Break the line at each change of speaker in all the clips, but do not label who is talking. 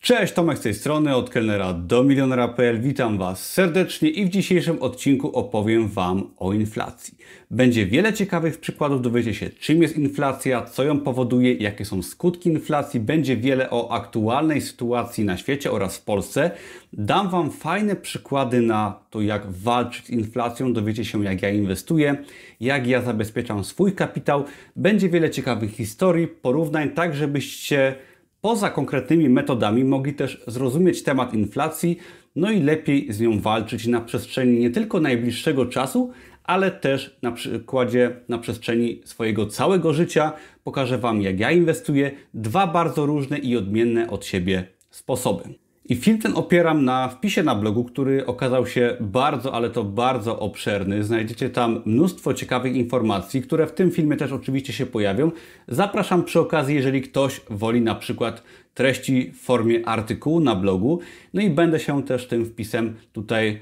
Cześć, Tomek z tej strony, od kelnera do milionera.pl. Witam Was serdecznie i w dzisiejszym odcinku opowiem Wam o inflacji. Będzie wiele ciekawych przykładów, dowiecie się, czym jest inflacja, co ją powoduje, jakie są skutki inflacji. Będzie wiele o aktualnej sytuacji na świecie oraz w Polsce. Dam Wam fajne przykłady na to, jak walczyć z inflacją. Dowiecie się, jak ja inwestuję, jak ja zabezpieczam swój kapitał. Będzie wiele ciekawych historii, porównań, tak żebyście poza konkretnymi metodami mogli też zrozumieć temat inflacji, no i lepiej z nią walczyć na przestrzeni nie tylko najbliższego czasu, ale też na przestrzeni swojego całego życia. Pokażę Wam, jak ja inwestuję, dwa bardzo różne i odmienne od siebie sposoby. I film ten opieram na wpisie na blogu, który okazał się bardzo, ale to bardzo obszerny. Znajdziecie tam mnóstwo ciekawych informacji, które w tym filmie też oczywiście się pojawią. Zapraszam przy okazji, jeżeli ktoś woli na przykład treści w formie artykułu na blogu. No i będę się też tym wpisem tutaj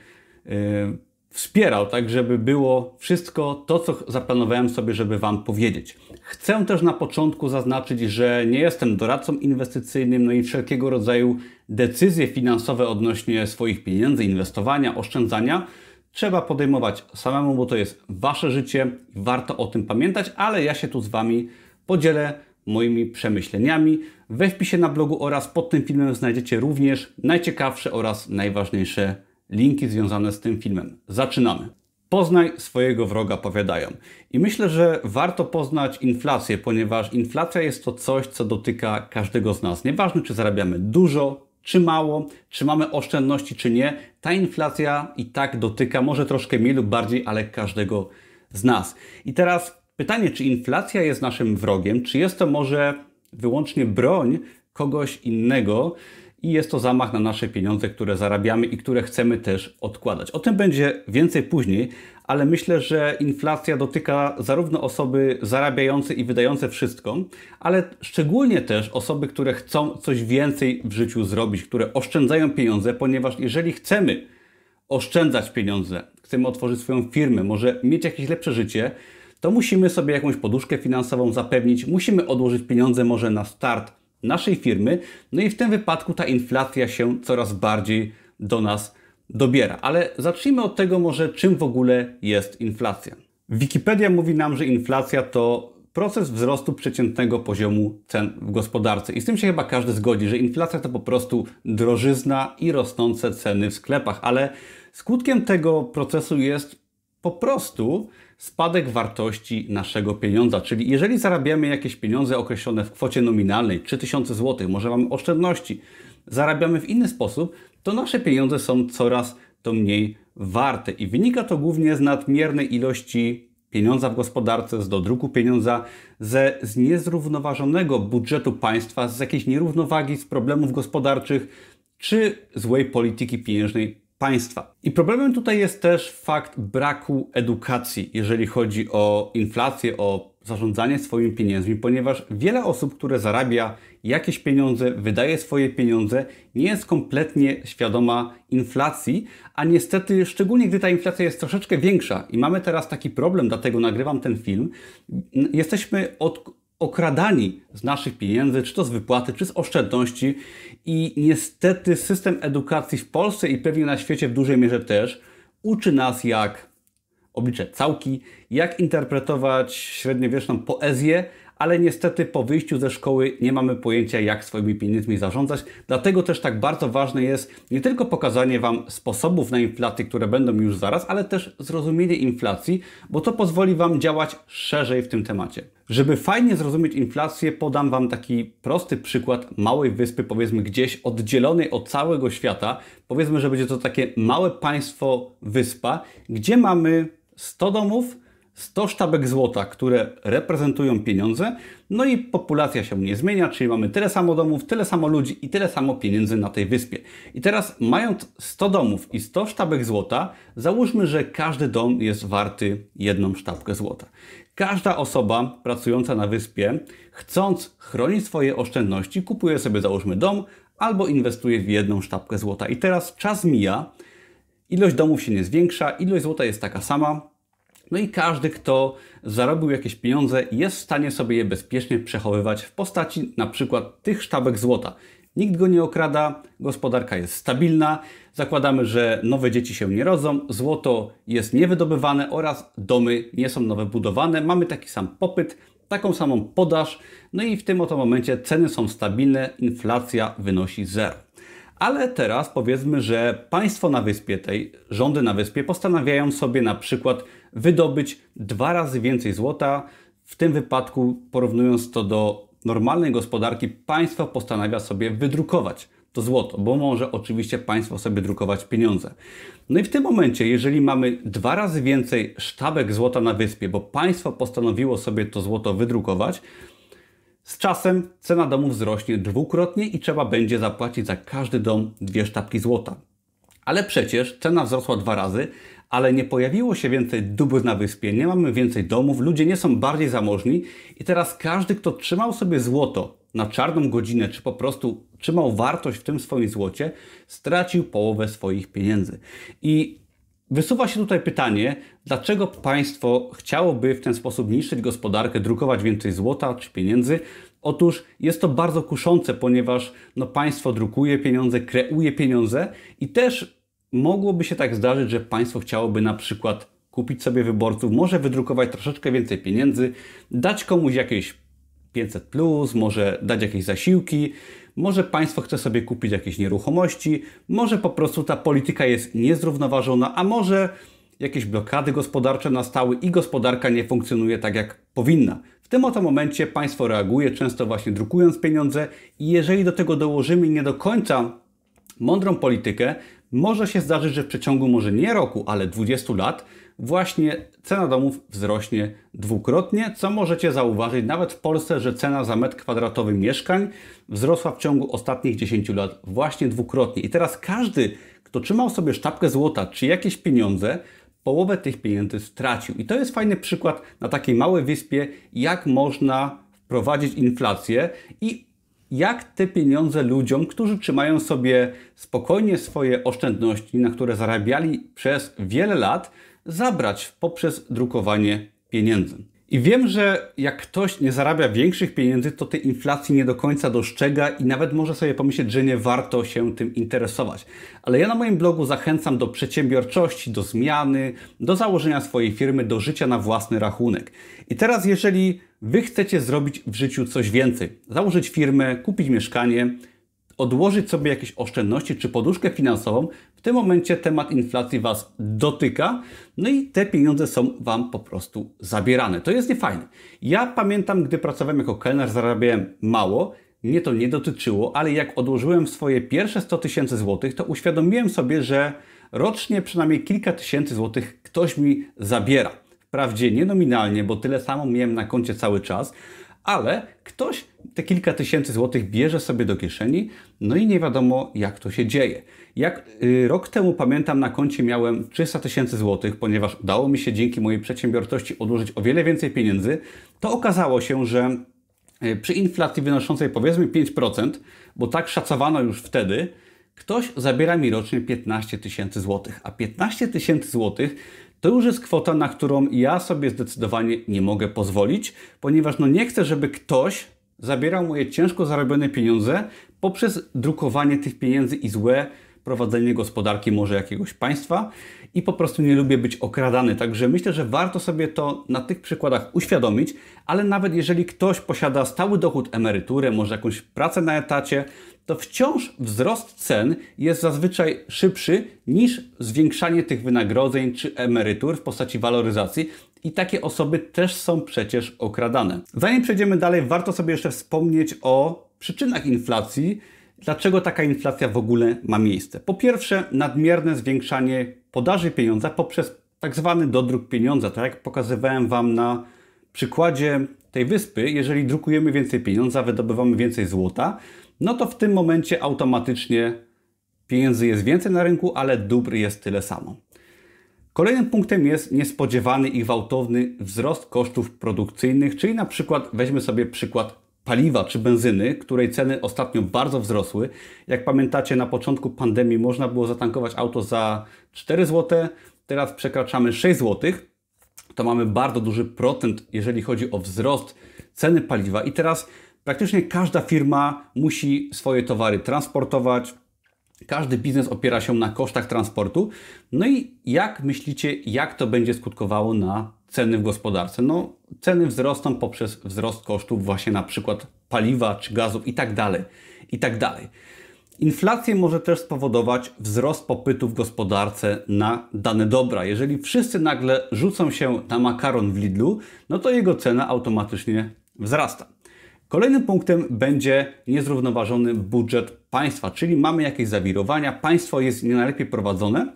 wspierał, tak żeby było wszystko to, co zaplanowałem sobie, żeby Wam powiedzieć. Chcę też na początku zaznaczyć, że nie jestem doradcą inwestycyjnym, no i wszelkiego rodzaju decyzje finansowe odnośnie swoich pieniędzy, inwestowania, oszczędzania trzeba podejmować samemu, bo to jest Wasze życie i warto o tym pamiętać, ale ja się tu z Wami podzielę moimi przemyśleniami. We wpisie na blogu oraz pod tym filmem znajdziecie również najciekawsze oraz najważniejsze linki związane z tym filmem. Zaczynamy. Poznaj swojego wroga, powiadają. I myślę, że warto poznać inflację, ponieważ inflacja jest to coś, co dotyka każdego z nas. Nieważne, czy zarabiamy dużo, czy mało, czy mamy oszczędności, czy nie. Ta inflacja i tak dotyka, może troszkę mniej lub bardziej, ale każdego z nas. I teraz pytanie, czy inflacja jest naszym wrogiem, czy jest to może wyłącznie broń kogoś innego, i jest to zamach na nasze pieniądze, które zarabiamy i które chcemy też odkładać. O tym będzie więcej później, ale myślę, że inflacja dotyka zarówno osoby zarabiające i wydające wszystko, ale szczególnie też osoby, które chcą coś więcej w życiu zrobić, które oszczędzają pieniądze, ponieważ jeżeli chcemy oszczędzać pieniądze, chcemy otworzyć swoją firmę, może mieć jakieś lepsze życie, to musimy sobie jakąś poduszkę finansową zapewnić, musimy odłożyć pieniądze może na start naszej firmy, no i w tym wypadku ta inflacja się coraz bardziej do nas dobiera. Ale zacznijmy od tego może, czym w ogóle jest inflacja. Wikipedia mówi nam, że inflacja to proces wzrostu przeciętnego poziomu cen w gospodarce. I z tym się chyba każdy zgodzi, że inflacja to po prostu drożyzna i rosnące ceny w sklepach, ale skutkiem tego procesu jest po prostu spadek wartości naszego pieniądza. Czyli jeżeli zarabiamy jakieś pieniądze określone w kwocie nominalnej 3000 zł, może mamy oszczędności, zarabiamy w inny sposób, to nasze pieniądze są coraz to mniej warte. I wynika to głównie z nadmiernej ilości pieniądza w gospodarce, z dodruku pieniądza, z niezrównoważonego budżetu państwa, z jakiejś nierównowagi, z problemów gospodarczych, czy złej polityki pieniężnej państwa. I problemem tutaj jest też fakt braku edukacji, jeżeli chodzi o inflację, o zarządzanie swoimi pieniędzmi, ponieważ wiele osób, które zarabia jakieś pieniądze, wydaje swoje pieniądze, nie jest kompletnie świadoma inflacji, a niestety, szczególnie gdy ta inflacja jest troszeczkę większa i mamy teraz taki problem, dlatego nagrywam ten film, jesteśmy okradani z naszych pieniędzy, czy to z wypłaty, czy z oszczędności i niestety system edukacji w Polsce i pewnie na świecie w dużej mierze też uczy nas, jak obliczać całki, jak interpretować średniowieczną poezję, ale niestety po wyjściu ze szkoły nie mamy pojęcia, jak swoimi pieniędzmi zarządzać. Dlatego też tak bardzo ważne jest nie tylko pokazanie Wam sposobów na inflację, które będą już zaraz, ale też zrozumienie inflacji, bo to pozwoli Wam działać szerzej w tym temacie. Żeby fajnie zrozumieć inflację, podam Wam taki prosty przykład małej wyspy, powiedzmy gdzieś oddzielonej od całego świata. Powiedzmy, że będzie to takie małe państwo, wyspa, gdzie mamy 100 domów, 100 sztabek złota, które reprezentują pieniądze, no i populacja się nie zmienia, czyli mamy tyle samo domów, tyle samo ludzi i tyle samo pieniędzy na tej wyspie. I teraz mając 100 domów i 100 sztabek złota, załóżmy, że każdy dom jest warty 1 sztabkę złota. Każda osoba pracująca na wyspie, chcąc chronić swoje oszczędności, kupuje sobie załóżmy dom albo inwestuje w 1 sztabkę złota. I teraz czas mija, ilość domów się nie zwiększa, ilość złota jest taka sama, no i każdy, kto zarobił jakieś pieniądze, jest w stanie sobie je bezpiecznie przechowywać w postaci na przykład tych sztabek złota. Nikt go nie okrada, gospodarka jest stabilna, zakładamy, że nowe dzieci się nie rodzą, złoto jest niewydobywane oraz domy nie są nowe budowane. Mamy taki sam popyt, taką samą podaż, no i w tym oto momencie ceny są stabilne, inflacja wynosi 0. Ale teraz powiedzmy, że państwo na wyspie rządy na wyspie postanawiają sobie na przykład wydobyć 2 razy więcej złota. W tym wypadku, porównując to do normalnej gospodarki, państwo postanawia sobie wydrukować to złoto, bo może oczywiście państwo sobie drukować pieniądze. No i w tym momencie, jeżeli mamy 2 razy więcej sztabek złota na wyspie, bo państwo postanowiło sobie to złoto wydrukować, z czasem cena domu wzrośnie dwukrotnie i trzeba będzie zapłacić za każdy dom 2 sztabki złota. Ale przecież cena wzrosła 2 razy, ale nie pojawiło się więcej dóbr na wyspie, nie mamy więcej domów, ludzie nie są bardziej zamożni i teraz każdy, kto trzymał sobie złoto na czarną godzinę, czy po prostu trzymał wartość w tym swoim złocie, stracił połowę swoich pieniędzy. I wysuwa się tutaj pytanie, dlaczego państwo chciałoby w ten sposób niszczyć gospodarkę, drukować więcej złota czy pieniędzy? Otóż jest to bardzo kuszące, ponieważ państwo drukuje pieniądze, kreuje pieniądze i też mogłoby się tak zdarzyć, że państwo chciałoby na przykład kupić sobie wyborców, może wydrukować troszeczkę więcej pieniędzy, dać komuś jakieś 500+, może dać jakieś zasiłki, może państwo chce sobie kupić jakieś nieruchomości, może po prostu ta polityka jest niezrównoważona, a może jakieś blokady gospodarcze nastały i gospodarka nie funkcjonuje tak jak powinna. W tym oto momencie państwo reaguje, często właśnie drukując pieniądze i jeżeli do tego dołożymy nie do końca mądrą politykę, może się zdarzyć, że w przeciągu może nie roku, ale 20 lat właśnie cena domów wzrośnie dwukrotnie, co możecie zauważyć nawet w Polsce, że cena za metr kwadratowy mieszkań wzrosła w ciągu ostatnich 10 lat właśnie dwukrotnie. I teraz każdy, kto trzymał sobie sztabkę złota czy jakieś pieniądze, połowę tych pieniędzy stracił. I to jest fajny przykład na takiej małej wyspie, jak można wprowadzić inflację i jak te pieniądze ludziom, którzy trzymają sobie spokojnie swoje oszczędności, na które zarabiali przez wiele lat, zabrać poprzez drukowanie pieniędzy. I wiem, że jak ktoś nie zarabia większych pieniędzy, to tej inflacji nie do końca dostrzega i nawet może sobie pomyśleć, że nie warto się tym interesować. Ale ja na moim blogu zachęcam do przedsiębiorczości, do zmiany, do założenia swojej firmy, do życia na własny rachunek. I teraz jeżeli Wy chcecie zrobić w życiu coś więcej, założyć firmę, kupić mieszkanie, odłożyć sobie jakieś oszczędności czy poduszkę finansową, w tym momencie temat inflacji Was dotyka, no i te pieniądze są Wam po prostu zabierane. To jest niefajne. Ja pamiętam, gdy pracowałem jako kelner, zarabiałem mało, mnie to nie dotyczyło, ale jak odłożyłem swoje pierwsze 100 000 złotych, to uświadomiłem sobie, że rocznie przynajmniej kilka tysięcy złotych ktoś mi zabiera. Wprawdzie nie nominalnie, bo tyle samo miałem na koncie cały czas, ale ktoś te kilka tysięcy złotych bierze sobie do kieszeni, no i nie wiadomo jak to się dzieje. Jak rok temu pamiętam na koncie miałem 300 000 złotych, ponieważ udało mi się dzięki mojej przedsiębiorczości odłożyć o wiele więcej pieniędzy, to okazało się, że przy inflacji wynoszącej powiedzmy 5%, bo tak szacowano już wtedy, ktoś zabiera mi rocznie 15 000 złotych, a 15 000 złotych to już jest kwota, na którą ja sobie zdecydowanie nie mogę pozwolić, ponieważ nie chcę, żeby ktoś zabierał moje ciężko zarobione pieniądze poprzez drukowanie tych pieniędzy i złe prowadzenie gospodarki może jakiegoś państwa i po prostu nie lubię być okradany. Także myślę, że warto sobie to na tych przykładach uświadomić, ale nawet jeżeli ktoś posiada stały dochód, emeryturę, może jakąś pracę na etacie, to wciąż wzrost cen jest zazwyczaj szybszy niż zwiększanie tych wynagrodzeń czy emerytur w postaci waloryzacji i takie osoby też są przecież okradane. Zanim przejdziemy dalej, warto sobie jeszcze wspomnieć o przyczynach inflacji. Dlaczego taka inflacja w ogóle ma miejsce? Po pierwsze, nadmierne zwiększanie podaży pieniądza poprzez tak zwany dodruk pieniądza. Tak jak pokazywałem Wam na przykładzie tej wyspy, jeżeli drukujemy więcej pieniądza, wydobywamy więcej złota, no to w tym momencie automatycznie pieniędzy jest więcej na rynku, ale dóbr jest tyle samo. Kolejnym punktem jest niespodziewany i gwałtowny wzrost kosztów produkcyjnych, czyli na przykład weźmy sobie przykład paliwa czy benzyny, której ceny ostatnio bardzo wzrosły. Jak pamiętacie, na początku pandemii można było zatankować auto za 4 zł, teraz przekraczamy 6 zł. To mamy bardzo duży procent, jeżeli chodzi o wzrost ceny paliwa. I teraz Praktycznie każda firma musi swoje towary transportować, każdy biznes opiera się na kosztach transportu. No i jak myślicie, jak to będzie skutkowało na ceny w gospodarce? No, ceny wzrosną poprzez wzrost kosztów właśnie na przykład paliwa czy gazów i tak dalej, i tak dalej. Inflacja może też spowodować wzrost popytu w gospodarce na dane dobra. Jeżeli wszyscy nagle rzucą się na makaron w Lidlu, no to jego cena automatycznie wzrasta. Kolejnym punktem będzie niezrównoważony budżet państwa, czyli mamy jakieś zawirowania, państwo jest nie najlepiej prowadzone,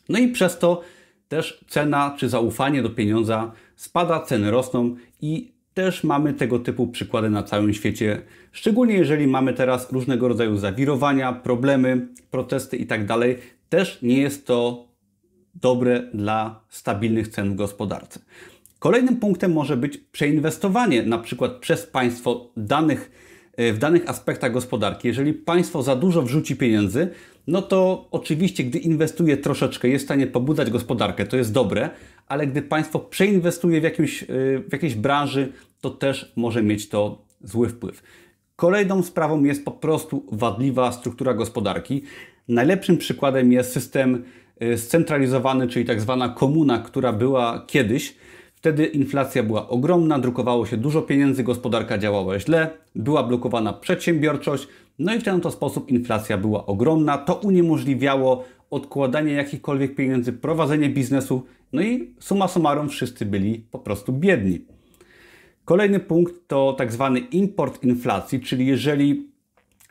no i przez to też cena czy zaufanie do pieniądza spada, ceny rosną i też mamy tego typu przykłady na całym świecie, szczególnie jeżeli mamy teraz różnego rodzaju zawirowania, problemy, protesty i tak dalej. Też nie jest to dobre dla stabilnych cen w gospodarce. Kolejnym punktem może być przeinwestowanie na przykład przez państwo w danych aspektach gospodarki. Jeżeli państwo za dużo wrzuci pieniędzy, no to oczywiście, gdy inwestuje troszeczkę, jest w stanie pobudzać gospodarkę, to jest dobre, ale gdy państwo przeinwestuje w jakiejś branży, to też może mieć to zły wpływ. Kolejną sprawą jest po prostu wadliwa struktura gospodarki. Najlepszym przykładem jest system scentralizowany, czyli tak zwana komuna, która była kiedyś. Wtedy inflacja była ogromna, drukowało się dużo pieniędzy, gospodarka działała źle, była blokowana przedsiębiorczość, no i w ten oto sposób inflacja była ogromna. To uniemożliwiało odkładanie jakichkolwiek pieniędzy, prowadzenie biznesu, no i summa summarum wszyscy byli po prostu biedni. Kolejny punkt to tak zwany import inflacji, czyli jeżeli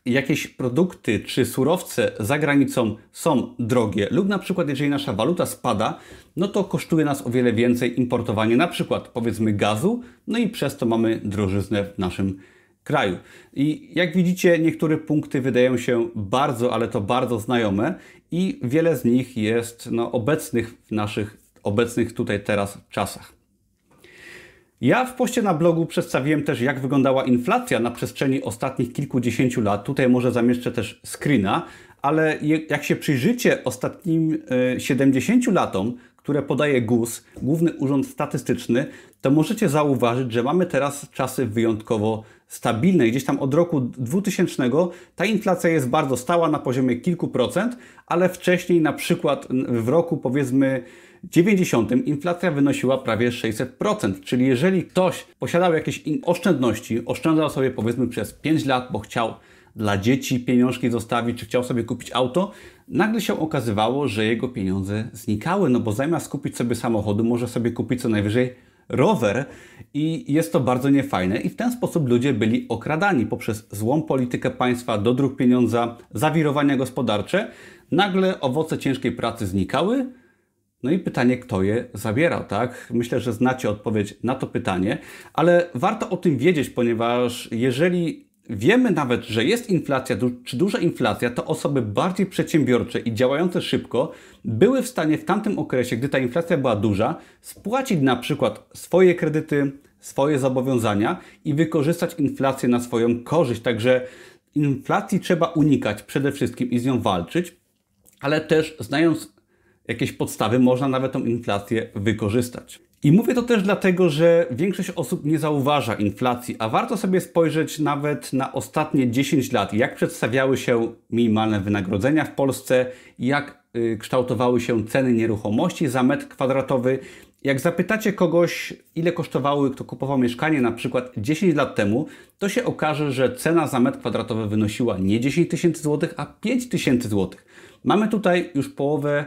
jakieś produkty czy surowce za granicą są drogie lub na przykład jeżeli nasza waluta spada, no to kosztuje nas o wiele więcej importowanie na przykład powiedzmy gazu, no i przez to mamy drożyznę w naszym kraju. I jak widzicie, niektóre punkty wydają się bardzo, ale to bardzo znajome i wiele z nich jest obecnych w naszych obecnych tutaj teraz czasach. Ja w poście na blogu przedstawiłem też, jak wyglądała inflacja na przestrzeni ostatnich kilkudziesięciu lat. Tutaj może zamieszczę też screena, ale jak się przyjrzycie ostatnim 70 latom, które podaje GUS, Główny Urząd Statystyczny, to możecie zauważyć, że mamy teraz czasy wyjątkowo stabilne. Gdzieś tam od roku 2000 ta inflacja jest bardzo stała na poziomie kilku procent, ale wcześniej na przykład w roku powiedzmy 90 inflacja wynosiła prawie 600%, czyli jeżeli ktoś posiadał jakieś oszczędności, oszczędzał sobie powiedzmy przez 5 lat, bo chciał dla dzieci pieniążki zostawić, czy chciał sobie kupić auto, nagle się okazywało, że jego pieniądze znikały, no bo zamiast kupić sobie samochodu, może sobie kupić co najwyżej rower i jest to bardzo niefajne i w ten sposób ludzie byli okradani poprzez złą politykę państwa, dodruk pieniądza, zawirowania gospodarcze. Nagle owoce ciężkiej pracy znikały. No i pytanie, kto je zabierał, tak? Myślę, że znacie odpowiedź na to pytanie, ale warto o tym wiedzieć, ponieważ jeżeli wiemy nawet, że jest inflacja, czy duża inflacja, to osoby bardziej przedsiębiorcze i działające szybko były w stanie w tamtym okresie, gdy ta inflacja była duża, spłacić na przykład swoje kredyty, swoje zobowiązania i wykorzystać inflację na swoją korzyść. Także inflacji trzeba unikać przede wszystkim i z nią walczyć, ale też znając jakieś podstawy, można nawet tą inflację wykorzystać. I mówię to też dlatego, że większość osób nie zauważa inflacji, a warto sobie spojrzeć nawet na ostatnie 10 lat, jak przedstawiały się minimalne wynagrodzenia w Polsce, jak kształtowały się ceny nieruchomości za metr kwadratowy. Jak zapytacie kogoś, ile kosztowały, kto kupował mieszkanie na przykład 10 lat temu, to się okaże, że cena za metr kwadratowy wynosiła nie 10 tysięcy złotych, a 5 tysięcy złotych. Mamy tutaj już połowę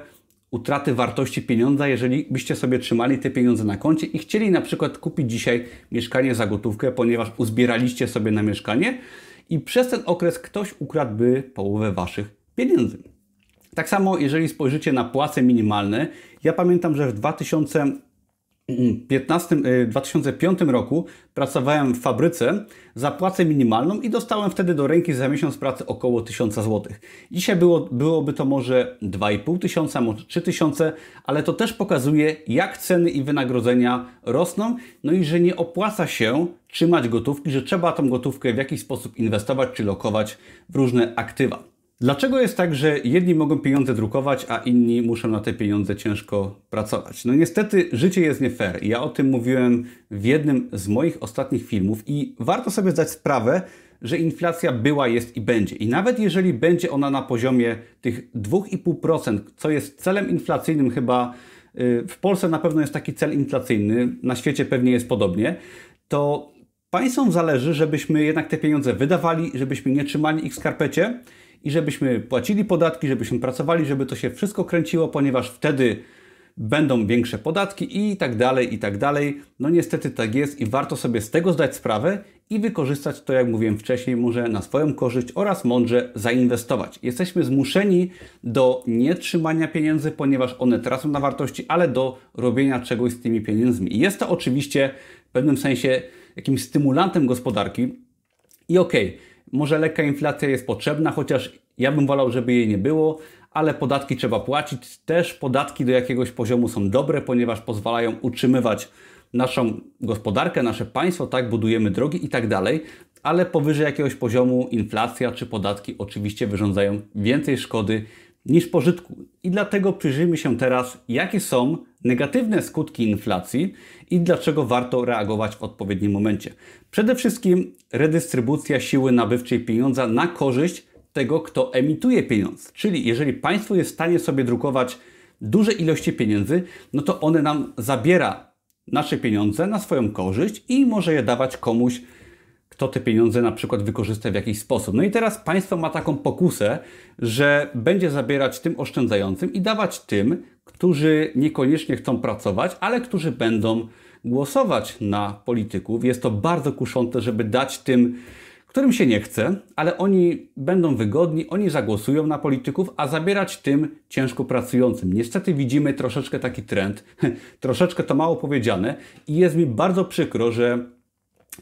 utraty wartości pieniądza, jeżeli byście sobie trzymali te pieniądze na koncie i chcieli na przykład kupić dzisiaj mieszkanie za gotówkę, ponieważ uzbieraliście sobie na mieszkanie i przez ten okres ktoś ukradłby połowę waszych pieniędzy. Tak samo jeżeli spojrzycie na płace minimalne, ja pamiętam, że w 2005 roku pracowałem w fabryce za płacę minimalną i dostałem wtedy do ręki za miesiąc pracy około 1000 zł. Dzisiaj byłoby to może 2500, może 3000, ale to też pokazuje, jak ceny i wynagrodzenia rosną, no i że nie opłaca się trzymać gotówki, że trzeba tą gotówkę w jakiś sposób inwestować czy lokować w różne aktywa. Dlaczego jest tak, że jedni mogą pieniądze drukować, a inni muszą na te pieniądze ciężko pracować? No niestety życie jest nie fair. Ja o tym mówiłem w jednym z moich ostatnich filmów i warto sobie zdać sprawę, że inflacja była, jest i będzie. I nawet jeżeli będzie ona na poziomie tych 2,5%, co jest celem inflacyjnym chyba, w Polsce na pewno jest taki cel inflacyjny, na świecie pewnie jest podobnie, to państwom zależy, żebyśmy jednak te pieniądze wydawali, żebyśmy nie trzymali ich w skarpecie i żebyśmy płacili podatki, żebyśmy pracowali, żeby to się wszystko kręciło, ponieważ wtedy będą większe podatki i tak dalej, i tak dalej. No niestety tak jest i warto sobie z tego zdać sprawę i wykorzystać to, jak mówiłem wcześniej, może na swoją korzyść oraz mądrze zainwestować. Jesteśmy zmuszeni do nietrzymania pieniędzy, ponieważ one tracą na wartości, ale do robienia czegoś z tymi pieniędzmi. I jest to oczywiście w pewnym sensie jakimś stymulantem gospodarki. I okej, może lekka inflacja jest potrzebna, chociaż ja bym wolał, żeby jej nie było, ale podatki trzeba płacić. Też podatki do jakiegoś poziomu są dobre, ponieważ pozwalają utrzymywać naszą gospodarkę, nasze państwo, tak, budujemy drogi i tak dalej, ale powyżej jakiegoś poziomu inflacja czy podatki oczywiście wyrządzają więcej szkody niż pożytku. I dlatego przyjrzyjmy się teraz, jakie są negatywne skutki inflacji i dlaczego warto reagować w odpowiednim momencie. Przede wszystkim redystrybucja siły nabywczej pieniądza na korzyść tego, kto emituje pieniądz. Czyli jeżeli państwo jest w stanie sobie drukować duże ilości pieniędzy, no to one nam zabiera nasze pieniądze na swoją korzyść i może je dawać komuś, kto te pieniądze na przykład wykorzysta w jakiś sposób. No i teraz państwo ma taką pokusę, że będzie zabierać tym oszczędzającym i dawać tym, którzy niekoniecznie chcą pracować, ale którzy będą głosować na polityków. Jest to bardzo kuszące, żeby dać tym, którym się nie chce, ale oni będą wygodni, oni zagłosują na polityków, a zabierać tym ciężko pracującym. Niestety widzimy troszeczkę taki trend, troszeczkę to mało powiedziane i jest mi bardzo przykro, że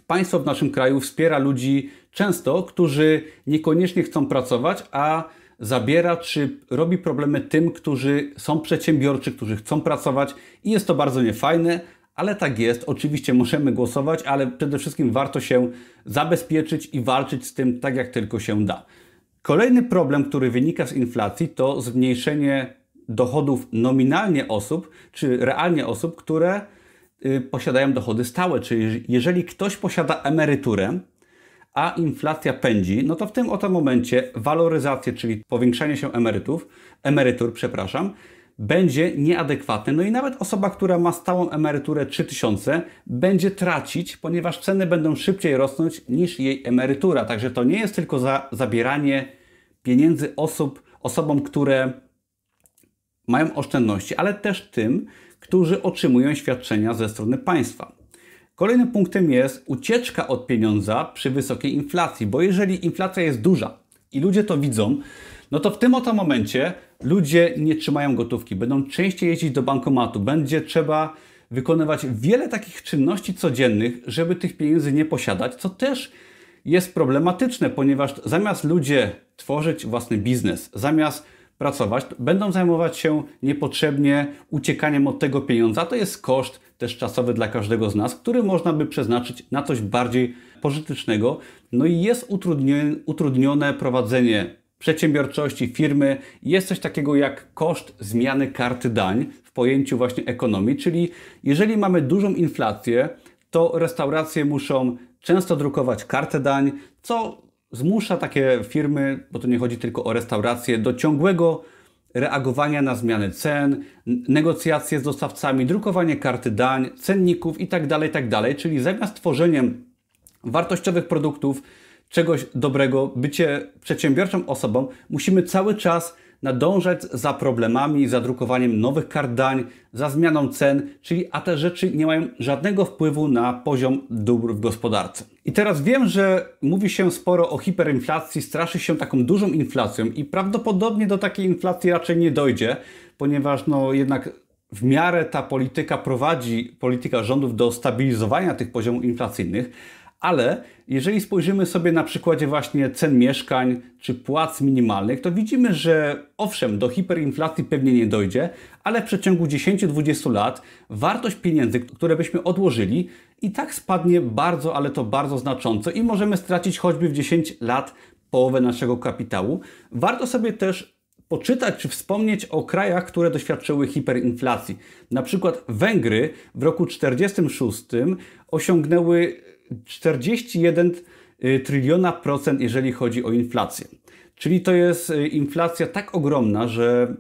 państwo w naszym kraju wspiera ludzi często, którzy niekoniecznie chcą pracować, a zabiera czy robi problemy tym, którzy są przedsiębiorczy, którzy chcą pracować i jest to bardzo niefajne, ale tak jest. Oczywiście możemy głosować, ale przede wszystkim warto się zabezpieczyć i walczyć z tym tak, jak tylko się da. Kolejny problem, który wynika z inflacji, to zmniejszenie dochodów nominalnie osób, czy realnie osób, które posiadają dochody stałe. Czyli jeżeli ktoś posiada emeryturę, a inflacja pędzi, no to w tym oto momencie waloryzacja, czyli powiększanie się emerytur, będzie nieadekwatne. No i nawet osoba, która ma stałą emeryturę 3000, będzie tracić, ponieważ ceny będą szybciej rosnąć niż jej emerytura. Także to nie jest tylko zabieranie pieniędzy osobom, które mają oszczędności, ale też tym, którzy otrzymują świadczenia ze strony państwa. Kolejnym punktem jest ucieczka od pieniądza przy wysokiej inflacji, bo jeżeli inflacja jest duża i ludzie to widzą, no to w tym oto momencie ludzie nie trzymają gotówki, będą częściej jeździć do bankomatu, będzie trzeba wykonywać wiele takich czynności codziennych, żeby tych pieniędzy nie posiadać, co też jest problematyczne, ponieważ zamiast ludzie tworzyć własny biznes, zamiast pracować, będą zajmować się niepotrzebnie uciekaniem od tego pieniądza. To jest koszt też czasowy dla każdego z nas, który można by przeznaczyć na coś bardziej pożytecznego. No i jest utrudnione prowadzenie przedsiębiorczości, firmy. Jest coś takiego jak koszt zmiany karty dań w pojęciu właśnie ekonomii, czyli jeżeli mamy dużą inflację, to restauracje muszą często drukować kartę dań, co zmusza takie firmy, bo to nie chodzi tylko o restauracje, do ciągłego reagowania na zmiany cen, negocjacje z dostawcami, drukowanie karty dań, cenników itd., itd. Czyli zamiast tworzeniem wartościowych produktów, czegoś dobrego, bycie przedsiębiorczą osobą, musimy cały czas nadążać za problemami, za drukowaniem nowych kart dań, za zmianą cen, a te rzeczy nie mają żadnego wpływu na poziom dóbr w gospodarce. I teraz wiem, że mówi się sporo o hiperinflacji, straszy się taką dużą inflacją i prawdopodobnie do takiej inflacji raczej nie dojdzie, ponieważ jednak w miarę ta polityka rządów do stabilizowania tych poziomów inflacyjnych, ale jeżeli spojrzymy sobie na przykładzie właśnie cen mieszkań czy płac minimalnych, to widzimy, że owszem, do hiperinflacji pewnie nie dojdzie, ale w przeciągu 10-20 lat wartość pieniędzy, które byśmy odłożyli, i tak spadnie bardzo, ale to bardzo znacząco i możemy stracić choćby w 10 lat połowę naszego kapitału, warto sobie też poczytać czy wspomnieć o krajach, które doświadczyły hiperinflacji. Na przykład Węgry w roku 1946 osiągnęły 41 tryliona procent, jeżeli chodzi o inflację. Czyli to jest inflacja tak ogromna, że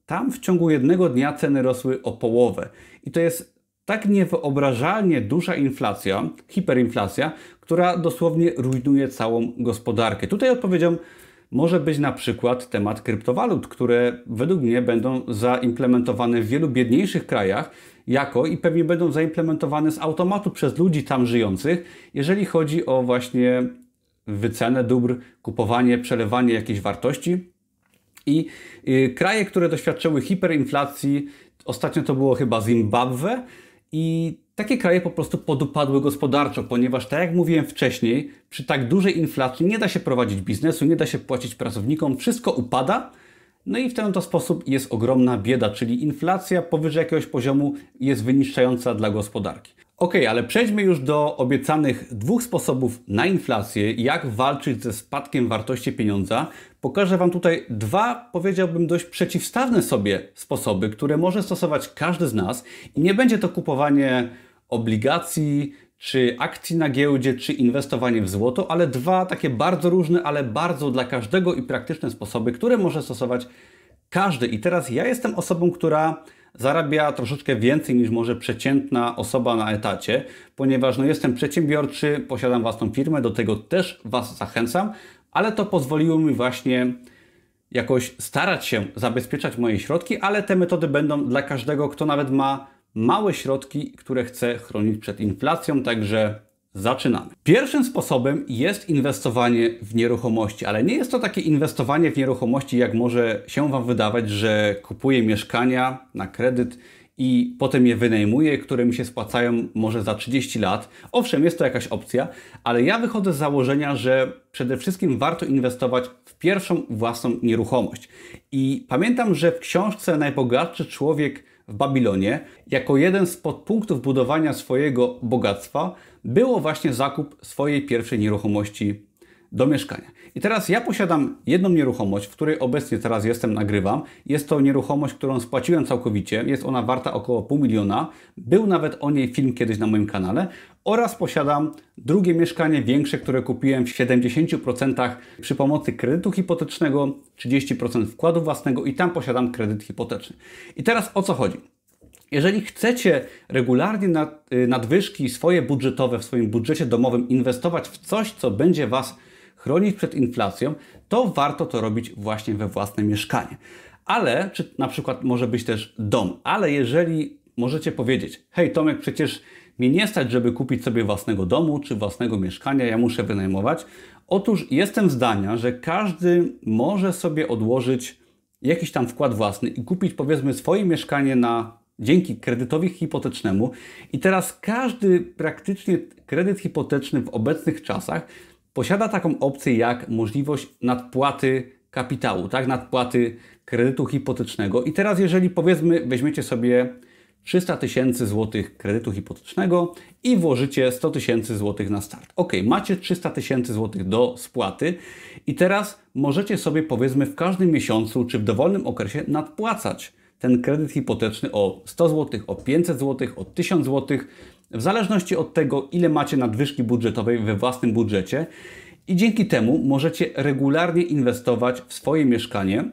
tam w ciągu jednego dnia ceny rosły o połowę. I to jest tak niewyobrażalnie duża inflacja, hiperinflacja, która dosłownie rujnuje całą gospodarkę. Tutaj odpowiedzią może być na przykład temat kryptowalut, które według mnie będą zaimplementowane w wielu biedniejszych krajach i pewnie będą zaimplementowane z automatu przez ludzi tam żyjących, jeżeli chodzi o właśnie wycenę dóbr, kupowanie, przelewanie jakiejś wartości. I kraje, które doświadczyły hiperinflacji, ostatnio to było chyba Zimbabwe, i takie kraje po prostu podupadły gospodarczo, ponieważ tak jak mówiłem wcześniej, przy tak dużej inflacji nie da się prowadzić biznesu, nie da się płacić pracownikom, wszystko upada, no i w ten to sposób jest ogromna bieda, czyli inflacja powyżej jakiegoś poziomu jest wyniszczająca dla gospodarki. Ok, ale przejdźmy już do obiecanych 2 sposobów na inflację, jak walczyć ze spadkiem wartości pieniądza. Pokażę Wam tutaj 2, powiedziałbym, dość przeciwstawne sobie sposoby, które może stosować każdy z nas i nie będzie to kupowanie obligacji, czy akcji na giełdzie, czy inwestowanie w złoto, ale 2 takie bardzo różne, ale bardzo dla każdego i praktyczne sposoby, które może stosować każdy. I teraz ja jestem osobą, która zarabia troszeczkę więcej niż może przeciętna osoba na etacie, ponieważ jestem przedsiębiorczy, posiadam własną firmę, do tego też Was zachęcam, ale to pozwoliło mi właśnie jakoś starać się zabezpieczać moje środki, ale te metody będą dla każdego, kto nawet ma małe środki, które chce chronić przed inflacją, także zaczynamy. Pierwszym sposobem jest inwestowanie w nieruchomości, ale nie jest to takie inwestowanie w nieruchomości, jak może się Wam wydawać, że kupuję mieszkania na kredyt i potem je wynajmuję, które mi się spłacają może za 30 lat. Owszem, jest to jakaś opcja, ale ja wychodzę z założenia, że przede wszystkim warto inwestować w pierwszą własną nieruchomość. I pamiętam, że w książce Najbogatszy człowiek w Babilonie, jako jeden z podpunktów budowania swojego bogactwa, było właśnie zakup swojej pierwszej nieruchomości do mieszkania. I teraz ja posiadam jedną nieruchomość, w której obecnie teraz nagrywam. Jest to nieruchomość, którą spłaciłem całkowicie. Jest ona warta około $500 000. Był nawet o niej film kiedyś na moim kanale. Oraz posiadam drugie mieszkanie większe, które kupiłem w 70% przy pomocy kredytu hipotecznego, 30% wkładu własnego i tam posiadam kredyt hipoteczny. I teraz o co chodzi? Jeżeli chcecie regularnie nadwyżki swoje budżetowe w swoim budżecie domowym inwestować w coś, co będzie Was chronić przed inflacją, to warto to robić właśnie we własne mieszkanie. Ale, czy na przykład może być też dom, ale jeżeli możecie powiedzieć, hej Tomek, przecież mnie nie stać, żeby kupić sobie własnego domu czy własnego mieszkania, ja muszę wynajmować. Otóż jestem zdania, że każdy może sobie odłożyć jakiś tam wkład własny i kupić powiedzmy swoje mieszkanie dzięki kredytowi hipotecznemu. I teraz każdy praktycznie kredyt hipoteczny w obecnych czasach posiada taką opcję jak możliwość nadpłaty kapitału, tak? Nadpłaty kredytu hipotecznego. I teraz jeżeli powiedzmy weźmiecie sobie 300 000 złotych kredytu hipotecznego i włożycie 100 000 złotych na start. Ok, macie 300 000 złotych do spłaty i teraz możecie sobie powiedzmy w każdym miesiącu czy w dowolnym okresie nadpłacać ten kredyt hipoteczny o 100 zł, o 500 zł, o 1000 zł, w zależności od tego, ile macie nadwyżki budżetowej we własnym budżecie. I dzięki temu możecie regularnie inwestować w swoje mieszkanie.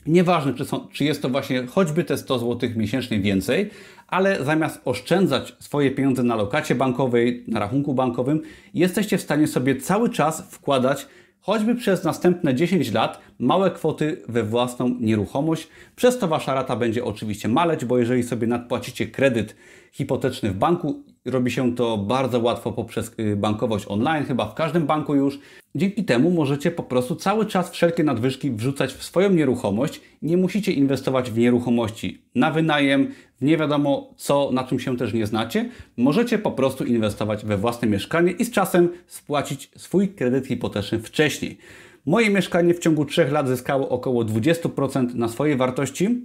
Nieważne, czy jest to właśnie choćby te 100 zł miesięcznie więcej, ale zamiast oszczędzać swoje pieniądze na lokacie bankowej, na rachunku bankowym, jesteście w stanie sobie cały czas wkładać choćby przez następne 10 lat małe kwoty we własną nieruchomość. Przez to Wasza rata będzie oczywiście maleć, bo jeżeli sobie nadpłacicie kredyt hipoteczny w banku, robi się to bardzo łatwo poprzez bankowość online, chyba w każdym banku już. Dzięki temu możecie po prostu cały czas wszelkie nadwyżki wrzucać w swoją nieruchomość. Nie musicie inwestować w nieruchomości na wynajem, w nie wiadomo co, na czym się też nie znacie. Możecie po prostu inwestować we własne mieszkanie i z czasem spłacić swój kredyt hipoteczny wcześniej. Moje mieszkanie w ciągu 3 lat zyskało około 20% na swojej wartości.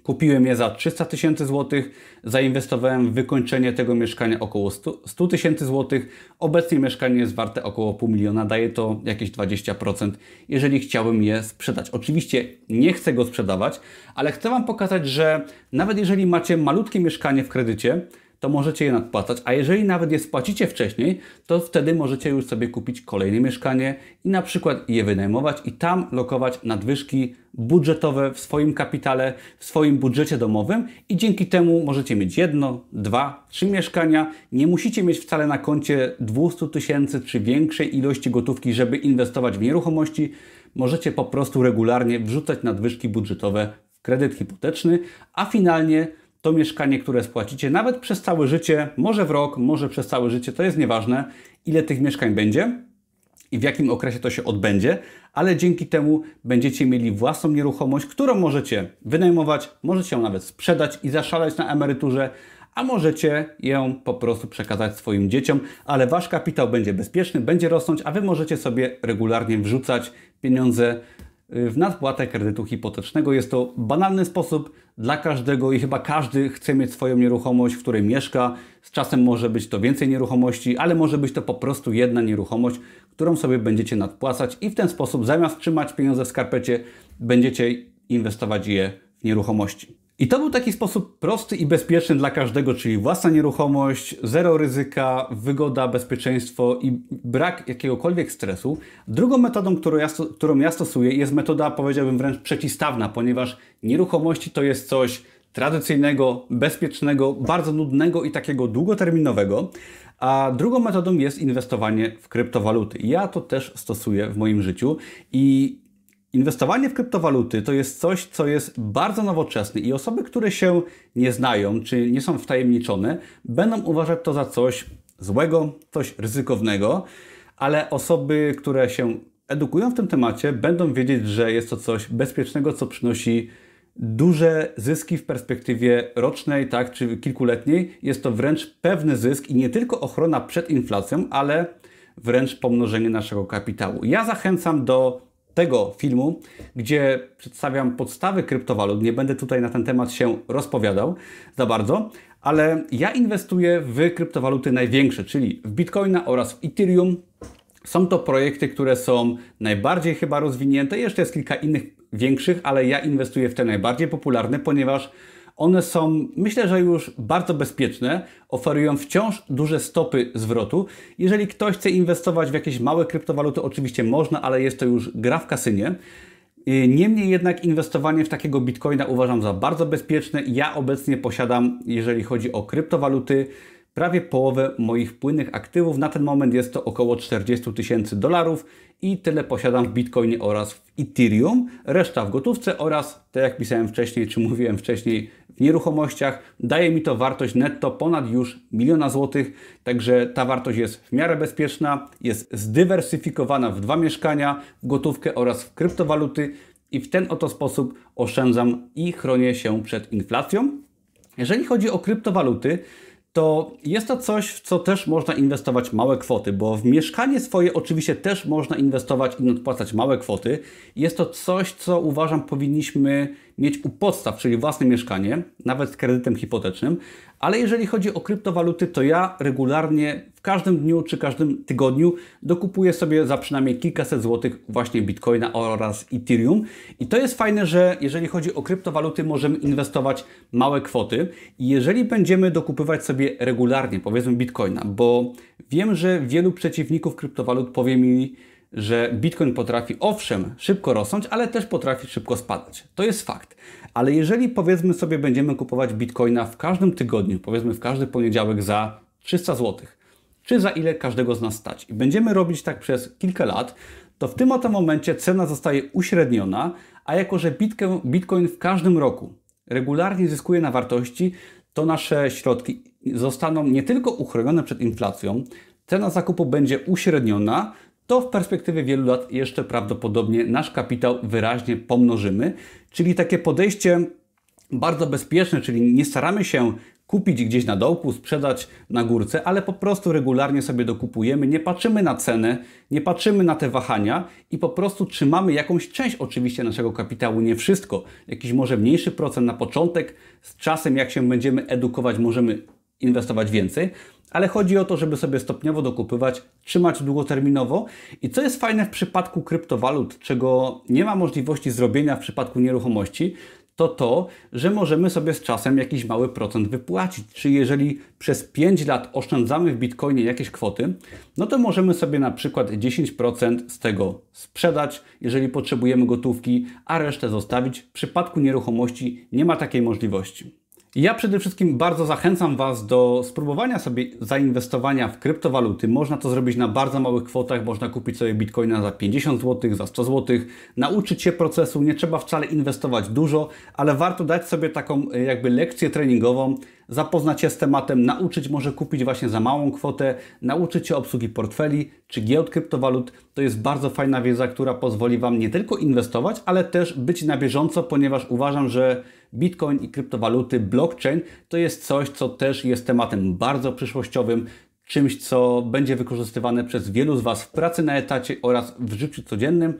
Kupiłem je za 300 000 złotych, zainwestowałem w wykończenie tego mieszkania około 100 000 złotych. Obecnie mieszkanie jest warte około $500 000, daje to jakieś 20%, jeżeli chciałbym je sprzedać. Oczywiście nie chcę go sprzedawać, ale chcę Wam pokazać, że nawet jeżeli macie malutkie mieszkanie w kredycie, to możecie je nadpłacać, a jeżeli nawet je spłacicie wcześniej, to wtedy możecie już sobie kupić kolejne mieszkanie i na przykład je wynajmować i tam lokować nadwyżki budżetowe w swoim kapitale, w swoim budżecie domowym i dzięki temu możecie mieć 1, 2, 3 mieszkania. Nie musicie mieć wcale na koncie 200 000 czy większej ilości gotówki, żeby inwestować w nieruchomości. Możecie po prostu regularnie wrzucać nadwyżki budżetowe w kredyt hipoteczny, a finalnie to mieszkanie, które spłacicie nawet przez całe życie, może w rok, może przez całe życie, to jest nieważne, ile tych mieszkań będzie i w jakim okresie to się odbędzie, ale dzięki temu będziecie mieli własną nieruchomość, którą możecie wynajmować, możecie ją nawet sprzedać i zaszaleć na emeryturze, a możecie ją po prostu przekazać swoim dzieciom, ale Wasz kapitał będzie bezpieczny, będzie rosnąć, a Wy możecie sobie regularnie wrzucać pieniądze w nadpłatę kredytu hipotecznego. Jest to banalny sposób dla każdego i chyba każdy chce mieć swoją nieruchomość, w której mieszka. Z czasem może być to więcej nieruchomości, ale może być to po prostu jedna nieruchomość, którą sobie będziecie nadpłacać i w ten sposób zamiast trzymać pieniądze w skarpecie, będziecie inwestować je w nieruchomości. I to był taki sposób prosty i bezpieczny dla każdego, czyli własna nieruchomość, zero ryzyka, wygoda, bezpieczeństwo i brak jakiegokolwiek stresu. Drugą metodą, którą ja stosuję, jest metoda, powiedziałbym wręcz przeciwstawna, ponieważ nieruchomości to jest coś tradycyjnego, bezpiecznego, bardzo nudnego i takiego długoterminowego. A drugą metodą jest inwestowanie w kryptowaluty. Ja to też stosuję w moim życiu i inwestowanie w kryptowaluty to jest coś, co jest bardzo nowoczesne i osoby, które się nie znają, czy nie są wtajemniczone, będą uważać to za coś złego, coś ryzykownego, ale osoby, które się edukują w tym temacie, będą wiedzieć, że jest to coś bezpiecznego, co przynosi duże zyski w perspektywie rocznej, tak, czy kilkuletniej. Jest to wręcz pewny zysk i nie tylko ochrona przed inflacją, ale wręcz pomnożenie naszego kapitału. Ja zachęcam do tego filmu, gdzie przedstawiam podstawy kryptowalut. Nie będę tutaj na ten temat się rozpowiadał za bardzo, ale ja inwestuję w kryptowaluty największe, czyli w Bitcoina oraz w Ethereum. Są to projekty, które są najbardziej chyba rozwinięte. Jeszcze jest kilka innych większych, ale ja inwestuję w te najbardziej popularne, ponieważ one są, myślę, że już bardzo bezpieczne, oferują wciąż duże stopy zwrotu. Jeżeli ktoś chce inwestować w jakieś małe kryptowaluty, oczywiście można, ale jest to już gra w kasynie. Niemniej jednak inwestowanie w takiego Bitcoina uważam za bardzo bezpieczne. Ja obecnie posiadam, jeżeli chodzi o kryptowaluty, prawie połowę moich płynnych aktywów. Na ten moment jest to około $40 000 i tyle posiadam w Bitcoinie oraz w Ethereum. Reszta w gotówce oraz, tak jak pisałem wcześniej, czy mówiłem wcześniej, w nieruchomościach. Daje mi to wartość netto ponad już $1 000 000, także ta wartość jest w miarę bezpieczna, jest zdywersyfikowana w 2 mieszkania, w gotówkę oraz w kryptowaluty i w ten oto sposób oszczędzam i chronię się przed inflacją. Jeżeli chodzi o kryptowaluty, to jest to coś, w co też można inwestować małe kwoty, bo w mieszkanie swoje oczywiście też można inwestować i nadpłacać małe kwoty. Jest to coś, co uważam powinniśmy mieć u podstaw, czyli własne mieszkanie, nawet z kredytem hipotecznym. Ale jeżeli chodzi o kryptowaluty, to ja regularnie w każdym dniu czy każdym tygodniu dokupuję sobie za przynajmniej kilkaset złotych właśnie Bitcoina oraz Ethereum. I to jest fajne, że jeżeli chodzi o kryptowaluty, możemy inwestować małe kwoty. I jeżeli będziemy dokupywać sobie regularnie, powiedzmy Bitcoina, bo wiem, że wielu przeciwników kryptowalut powie mi, że Bitcoin potrafi owszem szybko rosnąć, ale też potrafi szybko spadać. To jest fakt. Ale jeżeli powiedzmy sobie będziemy kupować Bitcoina w każdym tygodniu, powiedzmy w każdy poniedziałek za 300 zł, czy za ile każdego z nas stać i będziemy robić tak przez kilka lat, to w tym oto momencie cena zostaje uśredniona, a jako że Bitcoin w każdym roku regularnie zyskuje na wartości, to nasze środki zostaną nie tylko uchronione przed inflacją, cena zakupu będzie uśredniona, to w perspektywie wielu lat jeszcze prawdopodobnie nasz kapitał wyraźnie pomnożymy. Czyli takie podejście bardzo bezpieczne, czyli nie staramy się kupić gdzieś na dołku, sprzedać na górce, ale po prostu regularnie sobie dokupujemy, nie patrzymy na cenę, nie patrzymy na te wahania i po prostu trzymamy jakąś część oczywiście naszego kapitału, nie wszystko, jakiś może mniejszy procent na początek, z czasem jak się będziemy edukować, możemy inwestować więcej, ale chodzi o to, żeby sobie stopniowo dokupywać, trzymać długoterminowo i co jest fajne w przypadku kryptowalut, czego nie ma możliwości zrobienia w przypadku nieruchomości, to, że możemy sobie z czasem jakiś mały procent wypłacić. Czyli jeżeli przez 5 lat oszczędzamy w Bitcoinie jakieś kwoty, no to możemy sobie na przykład 10% z tego sprzedać, jeżeli potrzebujemy gotówki, a resztę zostawić. W przypadku nieruchomości nie ma takiej możliwości. Ja przede wszystkim bardzo zachęcam Was do spróbowania sobie zainwestowania w kryptowaluty. Można to zrobić na bardzo małych kwotach, można kupić sobie bitcoina za 50 zł, za 100 zł, nauczyć się procesu, nie trzeba wcale inwestować dużo, ale warto dać sobie taką jakby lekcję treningową, zapoznać się z tematem, nauczyć może kupić właśnie za małą kwotę, nauczyć się obsługi portfeli czy giełd kryptowalut. To jest bardzo fajna wiedza, która pozwoli Wam nie tylko inwestować, ale też być na bieżąco, ponieważ uważam, że Bitcoin i kryptowaluty, blockchain to jest coś, co też jest tematem bardzo przyszłościowym, czymś, co będzie wykorzystywane przez wielu z Was w pracy na etacie oraz w życiu codziennym.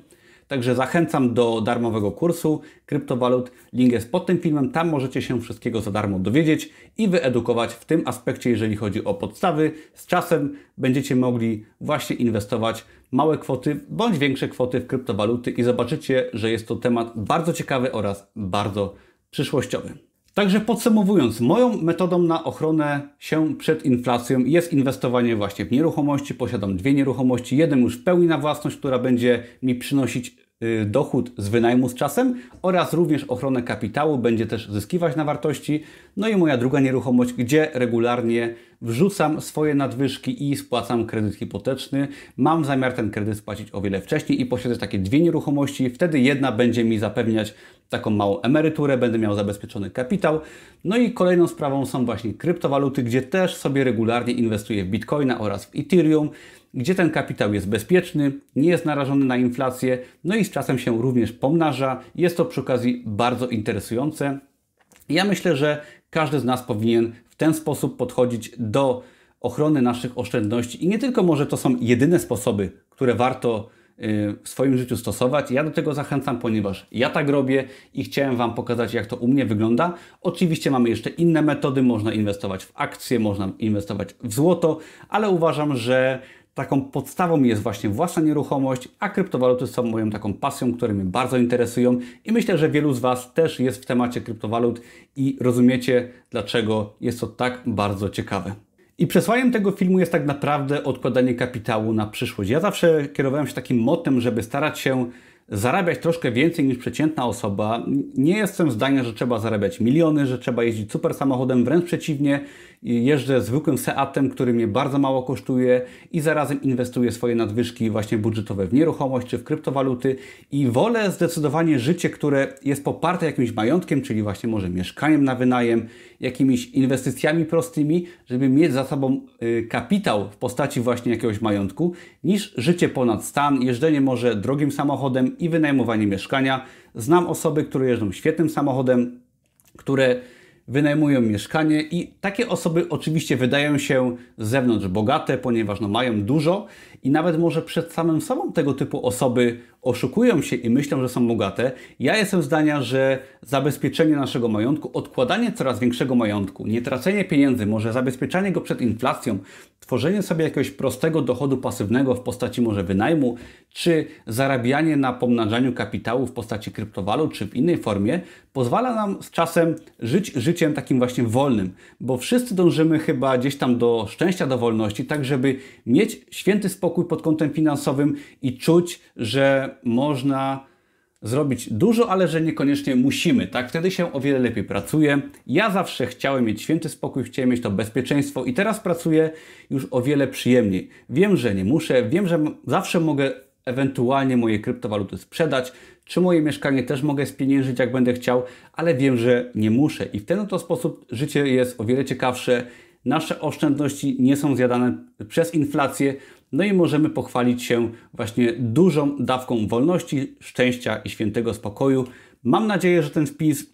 Także zachęcam do darmowego kursu kryptowalut. Link jest pod tym filmem. Tam możecie się wszystkiego za darmo dowiedzieć i wyedukować w tym aspekcie, jeżeli chodzi o podstawy. Z czasem będziecie mogli właśnie inwestować małe kwoty bądź większe kwoty w kryptowaluty i zobaczycie, że jest to temat bardzo ciekawy oraz bardzo przyszłościowy. Także podsumowując, moją metodą na ochronę się przed inflacją jest inwestowanie właśnie w nieruchomości. Posiadam 2 nieruchomości, jeden już w pełni na własność, która będzie mi przynosić dochód z wynajmu z czasem oraz również ochronę kapitału, będzie też zyskiwać na wartości. No i moja druga nieruchomość, gdzie regularnie wrzucam swoje nadwyżki i spłacam kredyt hipoteczny. Mam zamiar ten kredyt spłacić o wiele wcześniej i posiadać takie 2 nieruchomości. Wtedy jedna będzie mi zapewniać taką małą emeryturę, będę miał zabezpieczony kapitał. No i kolejną sprawą są właśnie kryptowaluty, gdzie też sobie regularnie inwestuję w Bitcoina oraz w Ethereum, gdzie ten kapitał jest bezpieczny, nie jest narażony na inflację, no i z czasem się również pomnaża. Jest to przy okazji bardzo interesujące. Ja myślę, że każdy z nas powinien w ten sposób podchodzić do ochrony naszych oszczędności i nie tylko może to są jedyne sposoby, które warto w swoim życiu stosować. Ja do tego zachęcam, ponieważ ja tak robię i chciałem Wam pokazać, jak to u mnie wygląda. Oczywiście mamy jeszcze inne metody, można inwestować w akcje, można inwestować w złoto, ale uważam, że taką podstawą jest właśnie własna nieruchomość, a kryptowaluty są moją taką pasją, które mnie bardzo interesują i myślę, że wielu z Was też jest w temacie kryptowalut i rozumiecie, dlaczego jest to tak bardzo ciekawe. I przesłaniem tego filmu jest tak naprawdę odkładanie kapitału na przyszłość. Ja zawsze kierowałem się takim mottem, żeby starać się zarabiać troszkę więcej niż przeciętna osoba. Nie jestem zdania, że trzeba zarabiać miliony, że trzeba jeździć super samochodem, wręcz przeciwnie. Jeżdżę zwykłym Seatem, który mnie bardzo mało kosztuje i zarazem inwestuję swoje nadwyżki właśnie budżetowe w nieruchomość czy w kryptowaluty i wolę zdecydowanie życie, które jest poparte jakimś majątkiem, czyli właśnie może mieszkaniem na wynajem, jakimiś inwestycjami prostymi, żeby mieć za sobą kapitał w postaci właśnie jakiegoś majątku, niż życie ponad stan, jeżdżenie może drogim samochodem i wynajmowanie mieszkania. Znam osoby, które jeżdżą świetnym samochodem, które wynajmują mieszkanie i takie osoby oczywiście wydają się z zewnątrz bogate, ponieważ mają dużo i nawet może przed samym sobą tego typu osoby oszukują się i myślą, że są bogate. Ja jestem zdania, że zabezpieczenie naszego majątku, odkładanie coraz większego majątku, nie tracenie pieniędzy, może zabezpieczanie go przed inflacją, tworzenie sobie jakiegoś prostego dochodu pasywnego w postaci może wynajmu, czy zarabianie na pomnażaniu kapitału w postaci kryptowalut, czy w innej formie, pozwala nam z czasem żyć życiem takim właśnie wolnym, bo wszyscy dążymy chyba gdzieś tam do szczęścia, do wolności, tak żeby mieć święty spokój pod kątem finansowym i czuć, że można zrobić dużo, ale że niekoniecznie musimy, tak? Wtedy się o wiele lepiej pracuje. Ja zawsze chciałem mieć święty spokój, chciałem mieć to bezpieczeństwo i teraz pracuję już o wiele przyjemniej. Wiem, że nie muszę, wiem, że zawsze mogę ewentualnie moje kryptowaluty sprzedać, czy moje mieszkanie też mogę spieniężyć, jak będę chciał, ale wiem, że nie muszę i w ten oto sposób życie jest o wiele ciekawsze. Nasze oszczędności nie są zjadane przez inflację, no i możemy pochwalić się właśnie dużą dawką wolności, szczęścia i świętego spokoju. Mam nadzieję, że ten wpis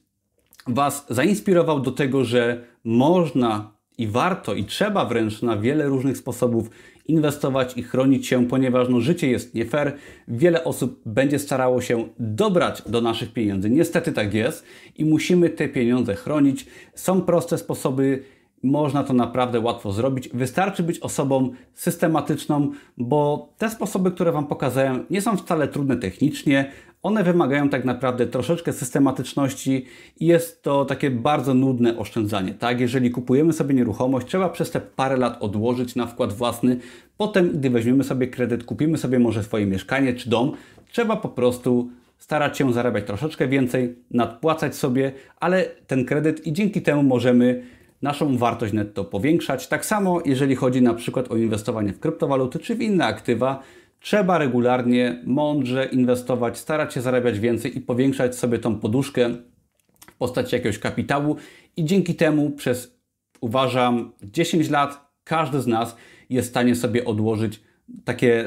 Was zainspirował do tego, że można i warto i trzeba wręcz na wiele różnych sposobów inwestować i chronić się, ponieważ życie jest nie fair. Wiele osób będzie starało się dobrać do naszych pieniędzy. Niestety tak jest i musimy te pieniądze chronić. Są proste sposoby. Można to naprawdę łatwo zrobić. Wystarczy być osobą systematyczną, bo te sposoby, które Wam pokazałem, nie są wcale trudne technicznie. One wymagają tak naprawdę troszeczkę systematyczności i jest to takie bardzo nudne oszczędzanie. Tak? Jeżeli kupujemy sobie nieruchomość, trzeba przez te parę lat odłożyć na wkład własny. Potem, gdy weźmiemy sobie kredyt, kupimy sobie może swoje mieszkanie czy dom, trzeba po prostu starać się zarabiać troszeczkę więcej, nadpłacać sobie, ale ten kredyt i dzięki temu możemy naszą wartość netto powiększać. Tak samo jeżeli chodzi na przykład o inwestowanie w kryptowaluty czy w inne aktywa, trzeba regularnie, mądrze inwestować, starać się zarabiać więcej i powiększać sobie tą poduszkę w postaci jakiegoś kapitału i dzięki temu przez, uważam, 10 lat każdy z nas jest w stanie sobie odłożyć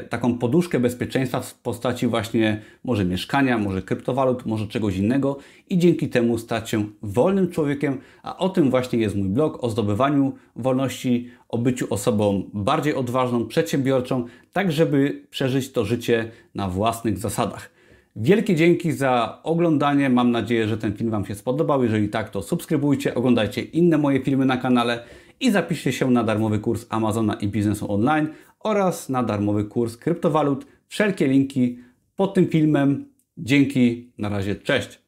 taką poduszkę bezpieczeństwa w postaci właśnie może mieszkania, może kryptowalut, może czegoś innego i dzięki temu stać się wolnym człowiekiem, a o tym właśnie jest mój blog, o zdobywaniu wolności, o byciu osobą bardziej odważną, przedsiębiorczą, tak żeby przeżyć to życie na własnych zasadach. Wielkie dzięki za oglądanie, mam nadzieję, że ten film Wam się spodobał. Jeżeli tak, to subskrybujcie, oglądajcie inne moje filmy na kanale i zapiszcie się na darmowy kurs Amazona i biznesu online oraz na darmowy kurs kryptowalut. Wszelkie linki pod tym filmem. Dzięki, na razie, cześć!